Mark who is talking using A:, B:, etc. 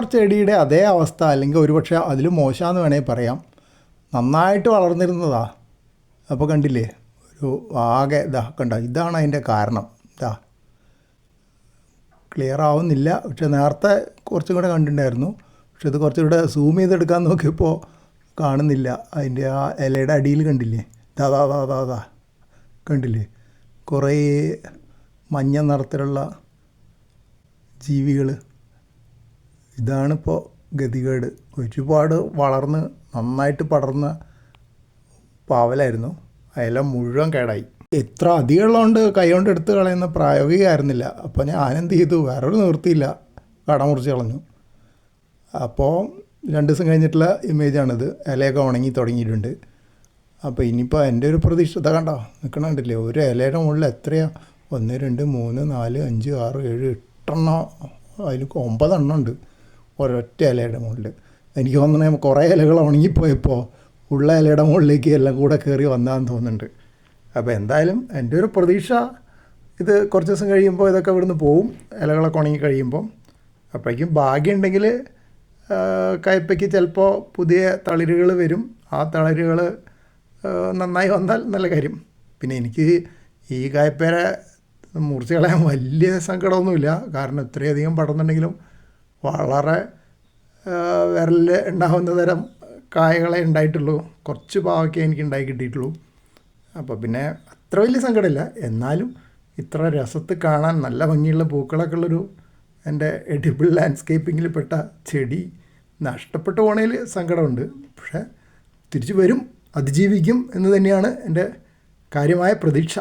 A: ചെടിയുടെ അതേ അവസ്ഥ, അല്ലെങ്കിൽ ഒരുപക്ഷെ അതിലും മോശമാണെന്ന് വേണമെങ്കിൽ പറയാം. നന്നായിട്ട് വളർന്നിരുന്നതാ. അപ്പോൾ കണ്ടില്ലേ, ഒരു ആകെ കണ്ടോ, ഇതാണ് അതിൻ്റെ കാരണം. ക്ലിയർ ആവുന്നില്ല, പക്ഷെ നേരത്തെ കുറച്ചും കൂടെ കണ്ടിട്ടുണ്ടായിരുന്നു. പക്ഷെ ഇത് കുറച്ചുകൂടെ സൂം ചെയ്തെടുക്കാൻ നോക്കിയപ്പോൾ കാണുന്നില്ല. അതിൻ്റെ ആ ഇലയുടെ അടിയിൽ കണ്ടില്ലേ, ദാ കണ്ടില്ലേ, കുറേ മഞ്ഞ നിറത്തിലുള്ള ജീവികൾ. ഇതാണിപ്പോൾ ഗതികേട്. ഒരുപാട് വളർന്ന് നന്നായിട്ട് പടർന്ന പാവലായിരുന്നു. ഇല മുഴുവൻ കേടായി. എത്ര അധികമുള്ളതുകൊണ്ട് കൈ കൊണ്ട് എടുത്ത് കളയുന്ന പ്രായോഗികമായിരുന്നില്ല. അപ്പോൾ ഞാനെന്ത് ചെയ്തു, വേറൊരു നിവൃത്തിയില്ല, കട മുറിച്ച് കളഞ്ഞു. അപ്പോൾ 2 ദിവസം കഴിഞ്ഞിട്ടുള്ള ഇമേജാണിത്. ഇലയൊക്കെ ഉണങ്ങി തുടങ്ങിയിട്ടുണ്ട്. അപ്പോൾ ഇനിയിപ്പോൾ എൻ്റെ ഒരു പ്രതീക്ഷ കണ്ടോ നിൽക്കണുണ്ടല്ലേ, ഒരു ഇലയുടെ മുകളിൽ എത്രയാണ്, 1 2 3 4 5 6 7 8 എണ്ണം, അതിൽ 9 എണ്ണം ഉണ്ട് ഒരൊറ്റ ഇലയുടെ മുകളിൽ. എനിക്ക് തോന്നണേ കുറേ ഇലകൾ ഉണങ്ങിപ്പോയപ്പോൾ ഉള്ള ഇലയുടെ മുകളിലേക്ക് എല്ലാം കൂടെ കയറി വന്നാന്ന് തോന്നുന്നുണ്ട്. അപ്പോൾ എന്തായാലും എൻ്റെ ഒരു പ്രതീക്ഷ, ഇത് കുറച്ച് ദിവസം കഴിയുമ്പോൾ ഇതൊക്കെ ഇവിടുന്ന് പോവും, ഇലകളൊക്കെ ഉണങ്ങി കഴിയുമ്പോൾ. അപ്പോഴേക്കും ഭാഗ്യമുണ്ടെങ്കിൽ കയ്പ്പയ്ക്ക് ചിലപ്പോൾ പുതിയ തളിരുകൾ വരും. ആ തളിരുകൾ നന്നായി വന്നാൽ നല്ല കാര്യം. പിന്നെ എനിക്ക് ഈ കയ്പ്പേരെ മുറിച്ച് കളയാൻ വലിയ സങ്കടമൊന്നുമില്ല. കാരണം ഇത്രയധികം പടർന്നുണ്ടെങ്കിലും വളരെ വിരലിൽ ഉണ്ടാകുന്ന തരം കായകളെ ഉണ്ടായിട്ടുള്ളൂ. കുറച്ച് പാവയ്ക്കേ എനിക്ക് ഉണ്ടായി കിട്ടിയിട്ടുള്ളൂ. അപ്പോൾ പിന്നെ അത്ര വലിയ സങ്കടമില്ല. എന്നാലും ഇത്ര രസത്തിൽ കാണാൻ നല്ല ഭംഗിയുള്ള പൂക്കളൊക്കെ ഉള്ളൊരു എൻ്റെ എഡിബിൾ ലാൻഡ്സ്കേപ്പിങ്ങിൽ പെട്ട ചെടി നഷ്ടപ്പെട്ടു പോണതിൽ സങ്കടമുണ്ട്. പക്ഷേ തിരിച്ചു വരും, അതിജീവിക്കും എന്ന് തന്നെയാണ് എൻ്റെ കാര്യമായ പ്രതീക്ഷ.